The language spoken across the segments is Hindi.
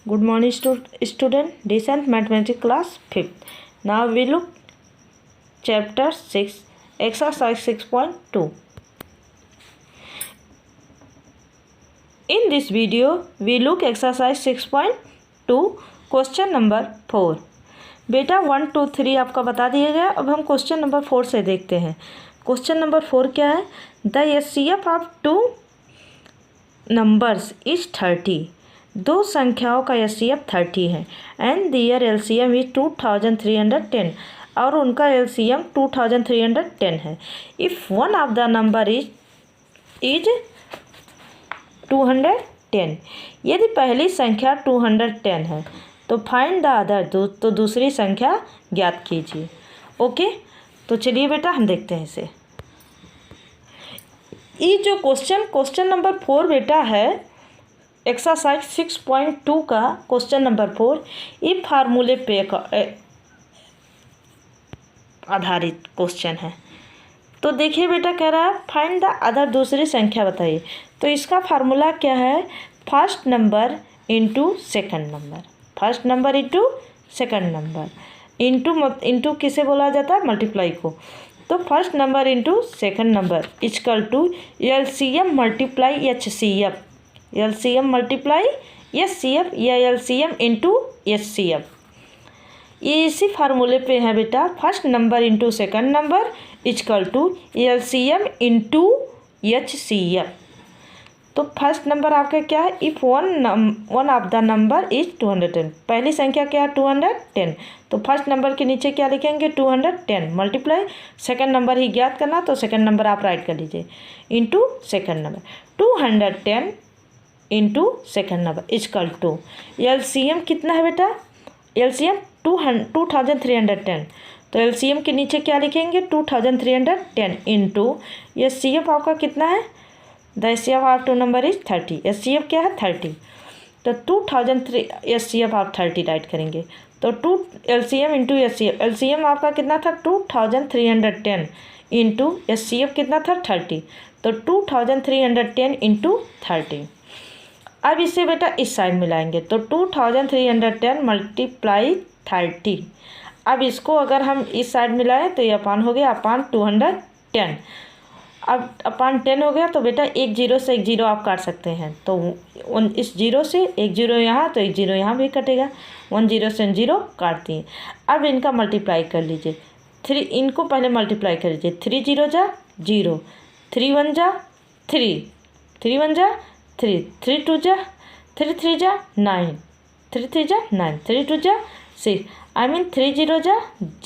Good morning student. Decent mathematics class 5th. Now we look chapter 6 exercise 6.2. In this video we look exercise 6.2 question number 4. बेटा 1 2 3 आपका बता दिया गया. अब हम क्वेश्चन नंबर 4 से देखते हैं. क्वेश्चन नंबर 4 क्या है? The HCF of two numbers is 30. दो संख्याओं का एचसीएफ 30 है. एंड दियर एलसीएम इज 2310 और उनका एलसीएम 2310 है. If one of the number is 210. यदि पहली संख्या 210 है तो फाइंड द अदर, तो दूसरी संख्या ज्ञात कीजिए. ओके, तो चलिए बेटा हम देखते हैं इसे. ये जो क्वेश्चन नंबर 4 बेटा है एक्सरसाइज 6.2 का क्वेश्चन नंबर 4 ये फार्मूले पे आधारित क्वेश्चन है. तो देखिए बेटा कह रहा है फाइंड द अदर, दूसरी संख्या बताइए. तो इसका फार्मूला क्या है? First number into second number. First number into second number. Into किसे बोला जाता है? मल्टीप्लाई को. तो first number into second number equal to LCM multiply HCF. LCM multiply HCF या एलसीएम इंटू एचसीएफ. ये इसी फार्मूले पे है बेटा. First number into second number equal to LCM into HCF. तो फर्स्ट नंबर आपका क्या है? If one of the number is 210. पहली संख्या क्या है? 210. तो फर्स्ट नंबर के नीचे क्या लिखेंगे? 210 मल्टीप्लाई सेकंड नंबर ही ज्ञात करना, तो सेकंड नंबर आप राइट कर लीजिए into second number. 210 into second number equal to LCM कितना है बेटा? एलसीएम 2310. तो एलसीएम के नीचे क्या लिखेंगे? 2310 इंटू एचसीएफ आपका कितना है? The HCF of two number is 30. HCF क्या है? 30. तो 2003 एचसीएफ आप 30 राइट करेंगे. तो 2 एलसीएम इंटू एचसीएफ. एलसीएम आपका कितना था? 2310 इंटू एचसीएफ कितना था? 30. तो 2310 इंटू 30. अब इसे बेटा इस साइड मिलाएंगे तो 2310 मल्टीप्लाई 30. अब इसको अगर हम इस साइड मिलाएं तो ये अपान हो गया अपान 210. अब अपान 10 हो गया तो बेटा एक जीरो से एक जीरो आप काट सकते हैं. तो इस जीरो से एक जीरो यहाँ, तो एक जीरो यहाँ भी कटेगा. 1 जीरो से जीरो काट दिए. अब इनका मल्टीप्लाई कर लीजिए. 3 इनको पहले मल्टीप्लाई कर लीजिए. 3 जीरो जा 0, 3 1 जा 3, 3 1 जा 3, 3 2 जा 3 3 जा 9, 3 3 जा 9, 3 2 जा 6. आई मीन 3 जीरो जा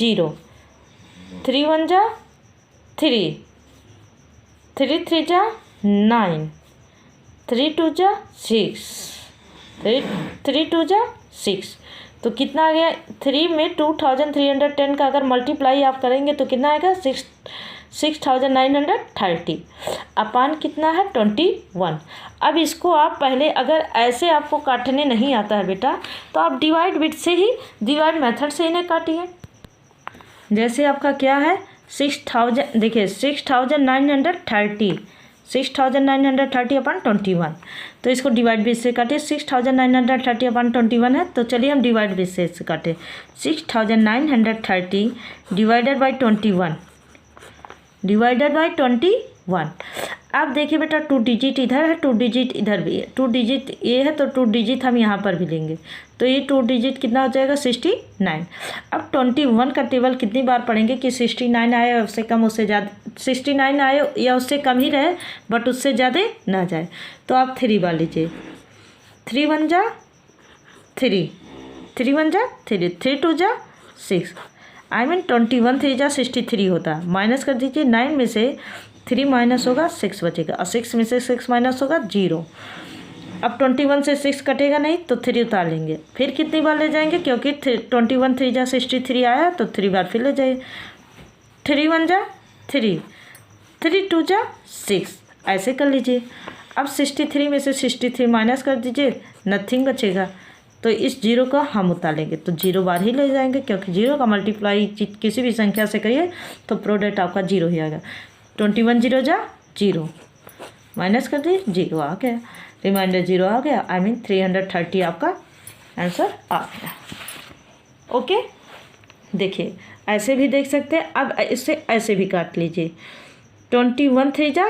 0, 3 1 जा 3, 3 3 जा 9, 3 2 जा 6, 3 2 जा 6. तो कितना आ गया? 3 में 2310 का अगर मल्टीप्लाई आप करेंगे तो कितना आएगा? 6930. अपान कितना है? 21. अब इसको आप पहले अगर ऐसे आपको काटने नहीं आता है बेटा तो आप डिवाइड बिट से ही, डिवाइड मेथड से इन्हें काटिए. जैसे आपका क्या है? 6000. देखिए 6930 6930 अपन 21. तो इसको डिवाइड बिट से काटे. 6930 अपन 21 है. तो चलिए हम डिवाइड बिट से काटे. 6930 डिवाइडेड बाई 21 डिवाइडेड बाई 21. अब देखिए बेटा 2 डिजिट इधर है, 2 डिजिट इधर भी है. 2 डिजिट ये है तो 2 डिजिट हम यहाँ पर भी लेंगे. तो ये 2 डिजिट कितना हो जाएगा? 69. अब 21 का टेबल कितनी बार पढ़ेंगे कि 69 आए या उससे कम, उससे ज़्यादा. 69 आए या उससे कम ही रहे बट उससे ज़्यादा ना जाए. तो आप 3 बार लीजिए. 3 1 जा 3, 3 1 जा 3, 3 2 जा 6. आई मीन 21 3 जा 63 होता है. माइनस कर दीजिए. 9 में से 3 माइनस होगा 6 बचेगा और 6 में से 6 माइनस होगा 0. अब 21 से 6 कटेगा नहीं तो 3 उतार लेंगे. फिर कितनी बार ले जाएंगे? क्योंकि 21 3 जा 63 आया तो 3 बार फिर ले जाइए. 3 1 जा 3, 3 2 जा 6. ऐसे कर लीजिए. अब 63 में से 63 माइनस कर दीजिए, नथिंग बचेगा. तो इस जीरो को हम उतार लेंगे तो 0 बार ही ले जाएंगे क्योंकि 0 का मल्टीप्लाई किसी भी संख्या से करिए तो प्रोडक्ट आपका 0 ही आएगा. 21 जीरो जा 0 माइनस कर दिए 0 आ गया. रिमाइंडर 0 आ गया. आई मीन 330 आपका आंसर आ गया। ओके, देखिए ऐसे भी देख सकते हैं। अब इससे ऐसे भी काट लीजिए। 21 3 जा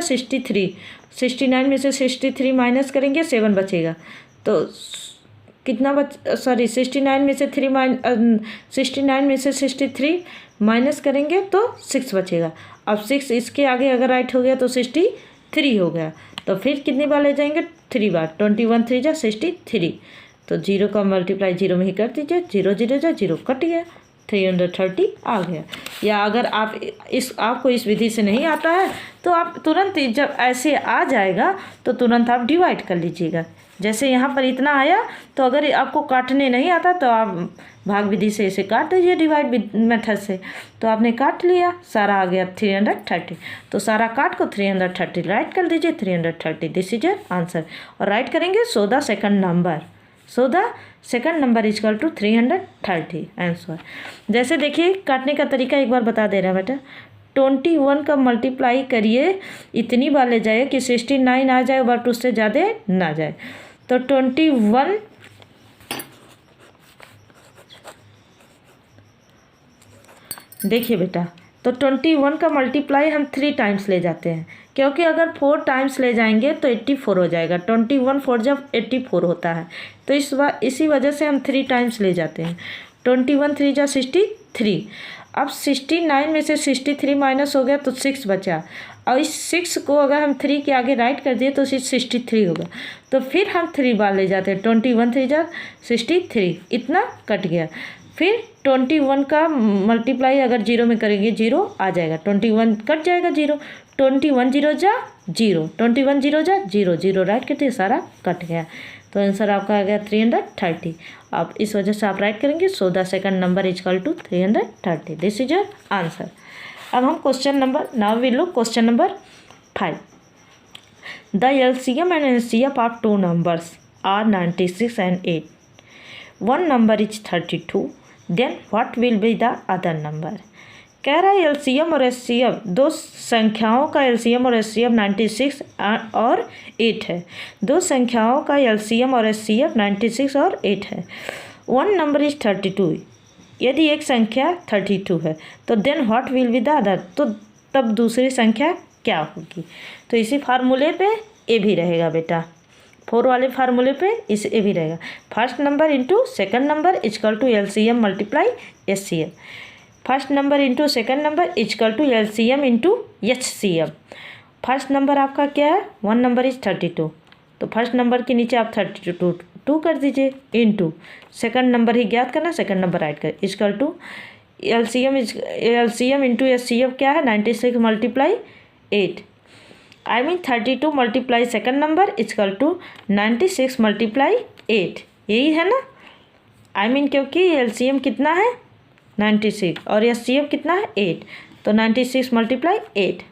63, 69 में से 63 माइनस करेंगे 7 बचेगा, तो कितना 69 में से 69 में से 63 माइनस करेंगे तो 6 बचेगा। अब 6 इसके आगे अगर राइट हो गया तो 63 हो गया, तो फिर कितनी बार ले जाएंगे? 3 बार। 21 3 जा 63, तो 0 का मल्टीप्लाई 0 में ही कर दीजिए। 0 0 जा 0 कट गया, 330 आ गया। या अगर आपको इस विधि से नहीं आता है तो आप तुरंत, जब ऐसे आ जाएगा तो तुरंत आप डिवाइड कर लीजिएगा। जैसे यहाँ पर इतना आया, तो अगर आपको काटने नहीं आता तो आप भाग विधि से इसे काट दीजिए डिवाइड मेथड से। तो आपने काट लिया, सारा आ गया 330, तो सारा काट को 330 राइट कर दीजिए। 330 दिस इज योर आंसर। और राइट करेंगे so the second number, so the second number is equal to 330 answer. जैसे देखिए काटने का तरीका एक बार बता दे रहा है बेटा। 21 का मल्टीप्लाई करिए, इतनी बार ले जाइए कि 69 आ जाए, बट उससे ज़्यादा ना जाए। तो 21 देखिए बेटा, तो 21 का मल्टीप्लाई हम 3 टाइम्स ले जाते हैं, क्योंकि अगर 4 टाइम्स ले जाएंगे तो 84 हो जाएगा। 21 4 जब 84 होता है, तो इसी वजह से हम 3 टाइम्स ले जाते हैं। 21 3 जा 63। अब 69 में से 63 माइनस हो गया तो 6 बचा, और इस 6 को अगर हम 3 के आगे राइट कर दिए तो 63 होगा। तो फिर हम 3 बार ले जाते हैं। 21 3 जा 63, इतना कट गया। फिर 21 का मल्टीप्लाई अगर 0 में करेंगे 0 आ जाएगा, 21 कट जाएगा 0। 21 0 जा 0, 21 0 जा 0, 0 राइट करते सारा कट गया। तो आंसर आपका आ गया 330। अब इस वजह से आप राइट करेंगे so the second number is equal to 330, this is your answer. अब हम question number, now we look question number 5। The LCM and NCF of two numbers are 96 and 8. One number is 32. Then what will be the other number? कह रहा है LCM और SCF, दो संख्याओं का LCM और SCF 96 और 8 है। दो संख्याओं का LCM और SCF 96 और 8 है। One number is 32। यदि एक संख्या 32 है तो then what will be the other, तो तब दूसरी संख्या क्या होगी? तो इसी फार्मूले पे ए भी रहेगा बेटा, 4 वाले फार्मूले पे इस ए भी रहेगा। First number into second number equal to LCM multiply SCM। First number into second number equal to LCM into HCM। First number आपका क्या है? 1 नंबर इज 32, तो फर्स्ट नंबर के नीचे आप 32 कर दीजिए, इंटू सेकंड नंबर ही ज्ञात करना, सेकंड नंबर राइट कर, equal to LCM into SCM क्या है? 96 multiply 8, I mean 32 multiply second number equal to 96 multiply 8, यही है ना? आई मीन क्योंकि LCM कितना है 96 और SCM कितना है 8, तो 96 मल्टीप्लाई 8।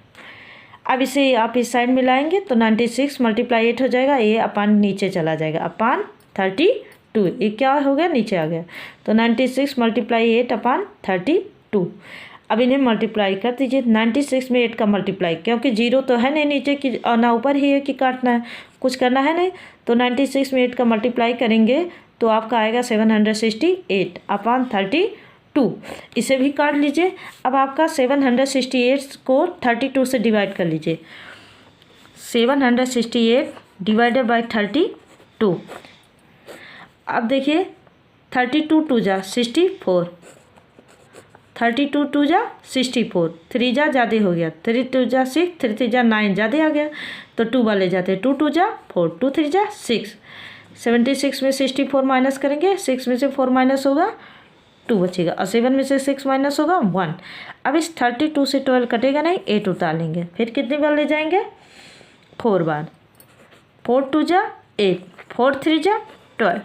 अब इसे आप इस साइड में लाएंगे तो 96 मल्टीप्लाई 8 हो जाएगा, ये अपान नीचे चला जाएगा, अपान 32, ये क्या हो गया? नीचे आ गया। तो 96 मल्टीप्लाई 8 अपान 32। अब इन्हें मल्टीप्लाई कर दीजिए। 96 में 8 का मल्टीप्लाई, क्योंकि 0 तो है नहीं नीचे की और ना ऊपर ही है कि काटना है, कुछ करना है नहीं, तो 96 में 8 का मल्टीप्लाई करेंगे तो आपका आएगा 768 अपान 32। इसे भी काट लीजिए। अब आपका 768 को 32 से डिवाइड कर लीजिए। 768 डिवाइडेड बाई 32। अब देखिए 32 2 जा 64, 32 2 जा 64, 3 जा ज़्यादा हो गया, 3 2 जा 6, 3 3 जा 9 ज़्यादा आ गया, तो 2 वाले जाते, 2 2 जा 4, 2 3 जा 6। 76 में 64 माइनस करेंगे, 6 में से 4 माइनस होगा 2 बचेगा, और 7 में से 6 माइनस होगा 1। अब इस 32 से 12 कटेगा नहीं, 8 उतारेंगे, फिर कितनी बार ले जाएंगे? 4 बार। 4 2 जा 8, 4 3 जा 12,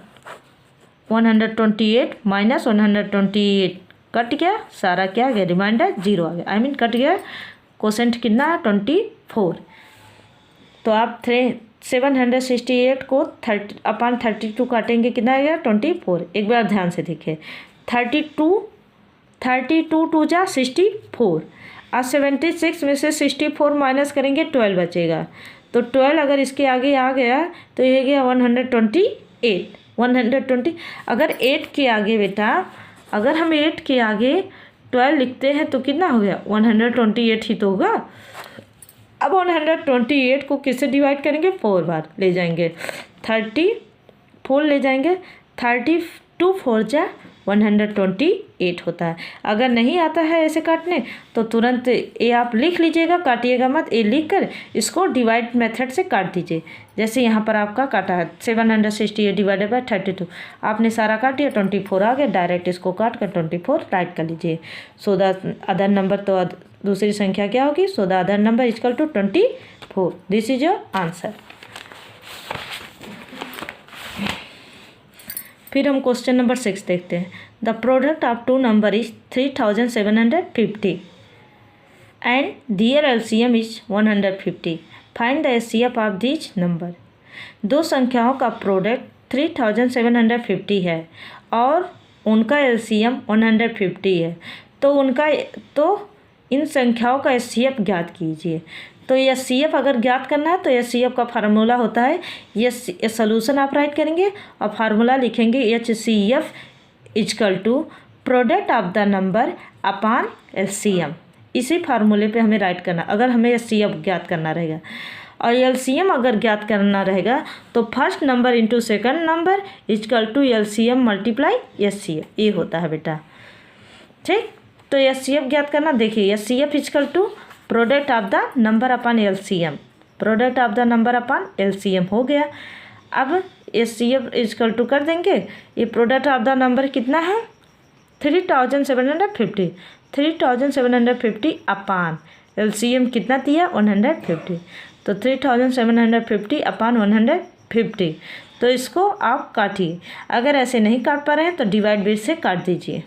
128 माइनस 128 कट गया, सारा क्या आ गया? रिमाइंडर 0 आ गया, आई मीन कट गया। क्वोशेंट कितना है? 24। तो आप 768 को 30 अपान 32 काटेंगे, कितना आ गया? 24। एक बार ध्यान से देखिए, 32 2 जा 64, आज 76 में से 64 माइनस करेंगे 12 बचेगा, तो 12 अगर इसके आगे आ गया तो ये गया 128, 8 120। अगर 8 के आगे बेटा, अगर हम 8 के आगे 12 लिखते हैं तो कितना हो गया 128 ही तो होगा। अब 128 को किससे डिवाइड करेंगे, 4 बार ले जाएंगे, 34 ले जाएंगे, 32 4 जा 128 होता है। अगर नहीं आता है ऐसे काटने तो तुरंत ये आप लिख लीजिएगा, काटिएगा मत, ये लिख कर इसको डिवाइड मेथड से काट दीजिए। जैसे यहाँ पर आपका काटा है 768 डिवाइडेड बाय 32, आपने सारा काट दिया, 24 आ गया, डायरेक्ट इसको काट कर 24 राइट कर लीजिए। सो द अदर नंबर, तो दूसरी संख्या क्या होगी, so the other number equal to 24। This is your answer. फिर हम क्वेश्चन नंबर 6 देखते हैं। The product of two number is 3750 and their LCM is 150। Find the HCF of this number. दो संख्याओं का प्रोडक्ट 3750 है और उनका एलसीएम 150 है, तो इन संख्याओं का एचसीएफ ज्ञात कीजिए। तो एचसीएफ अगर ज्ञात करना है तो एचसीएफ का फार्मूला होता है, ये सोल्यूशन आप राइट करेंगे और फार्मूला लिखेंगे HCF equal to product of the number upon LCM. इसी फार्मूले पे हमें राइट करना अगर हमें एचसीएफ ज्ञात करना रहेगा। और एलसीएम अगर ज्ञात करना रहेगा तो first number into second number equal to LCM multiply HCF, ये होता है बेटा। ठीक, तो एचसीएफ ज्ञात करना, देखिए HCF equal to product of the number upon LCM, product of the number upon LCM हो गया। अब एचसीएफ इक्वल टू कर देंगे, ये प्रोडक्ट ऑफ द नंबर कितना है 3750, 3750 अपॉन एलसीएम कितना दिया 150, तो 3750 अपॉन 150। तो इसको आप काटिए, अगर ऐसे नहीं काट पा रहे हैं तो डिवाइड बाय से काट दीजिए।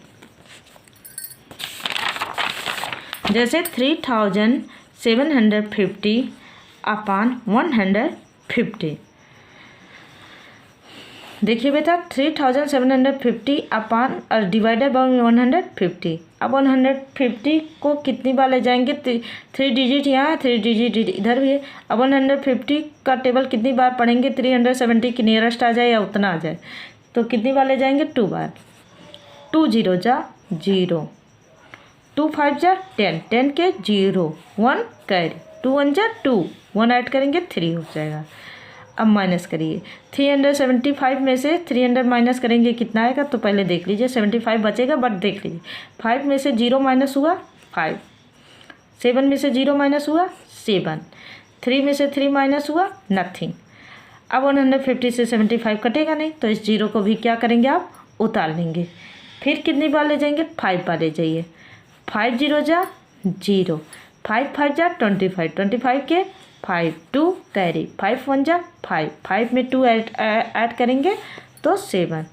जैसे 3750 अपॉन 150, देखिए बेटा 3750 अपॉन और डिवाइडेड बाय 150। अब 150 को कितनी बार ले जाएंगे, 3 डिजिट यहाँ है, 3 डिजिट इधर भी है। अब 150 का टेबल कितनी बार पढ़ेंगे, 370 की नियरेस्ट आ जाए या उतना आ जाए, तो कितनी बार ले जाएंगे 2 बार। 2 0 जा 0, 2 5 जा 10, 10 के 0, 1 कैरी, 2 1 जा 2, 1 ऐड करेंगे 3 हो जाएगा। अब माइनस करिए, 375 में से 300 माइनस करेंगे कितना आएगा, तो पहले देख लीजिए 75 बचेगा, बट देख लीजिए 5 में से 0 माइनस हुआ 5, 7 में से 0 माइनस हुआ 7, 3 में से 3 माइनस हुआ नथिंग। अब 150 से 75 कटेगा नहीं, तो इस 0 को भी क्या करेंगे आप उतार लेंगे। फिर कितनी बार ले जाएंगे 5 बार ले जाइए, 5 0 जा 0, 5 5 जा 25, 25 के 5, 2 कैरी, 5 1 जा 5, 5 में 2 ऐड करेंगे तो 7,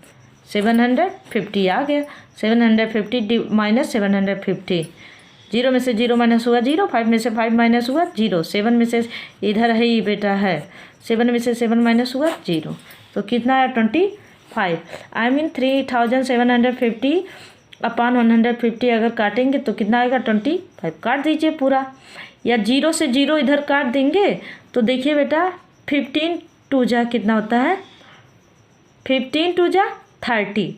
750 आ गया। 750 माइनस 750, 0 में से 0 माइनस हुआ 0, 5 में से 5 माइनस हुआ 0, 7 में से इधर है ये बेटा है 7 में से 7 माइनस हुआ 0, तो कितना आया 25। आई मीन 3750 अपॉन 150 अगर काटेंगे तो कितना आएगा 25। काट दीजिए पूरा, या 0 से 0 इधर काट देंगे तो देखिए बेटा 15 2 जा कितना होता है, 15 2 जा 30,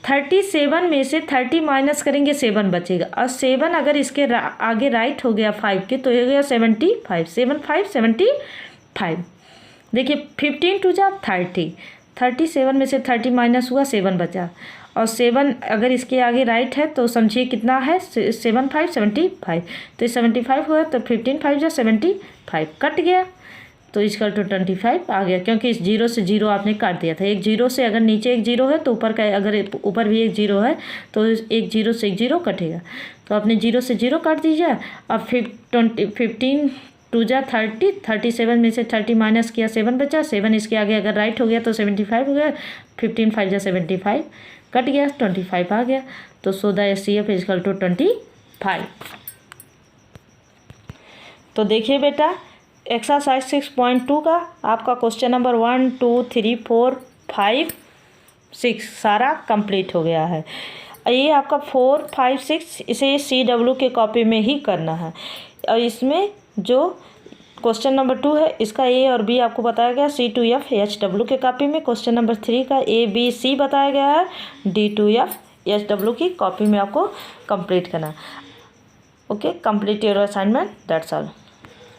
37 में से 30 माइनस करेंगे 7 बचेगा, और 7 अगर इसके आगे राइट हो गया 5 के तो हो गया 75, 7 5 75। देखिए 15 2 जा 30, 37 में से 30 माइनस हुआ 7 बचा, और 7 अगर इसके आगे राइट है तो समझिए कितना है 7 5 75, तो 75 हुआ, तो 15 5 जा 75 कट गया, तो इसका तो 25 आ गया, क्योंकि इस 0 से 0 आपने काट दिया था। एक 0 से अगर नीचे एक 0 है तो ऊपर का, अगर ऊपर भी एक 0 है तो एक 0 से एक 0 कटेगा, तो आपने 0 से 0 काट दीजिए। अब 15 2 जा 30, 37 में से 30 माइनस किया 7 बचा, 7 इसके आगे अगर राइट हो गया तो 75 हो गया, 15 5 जा 75 कट गया, 25 आ गया, तो so the HCF is equal to 25। तो देखिए बेटा एक्सरसाइज 6.2 का आपका क्वेश्चन नंबर 1 2 3 4 5 6 सारा कंप्लीट हो गया है। ये आपका 4 5 6 इसे CW के कॉपी में ही करना है, और इसमें जो क्वेश्चन नंबर 2 है, इसका ए और बी आपको बताया गया C2F HW के कॉपी में। क्वेश्चन नंबर 3 का ABC बताया गया है, D2F HW की कॉपी में आपको कंप्लीट करना है। Okay, complete your assignment, that's all.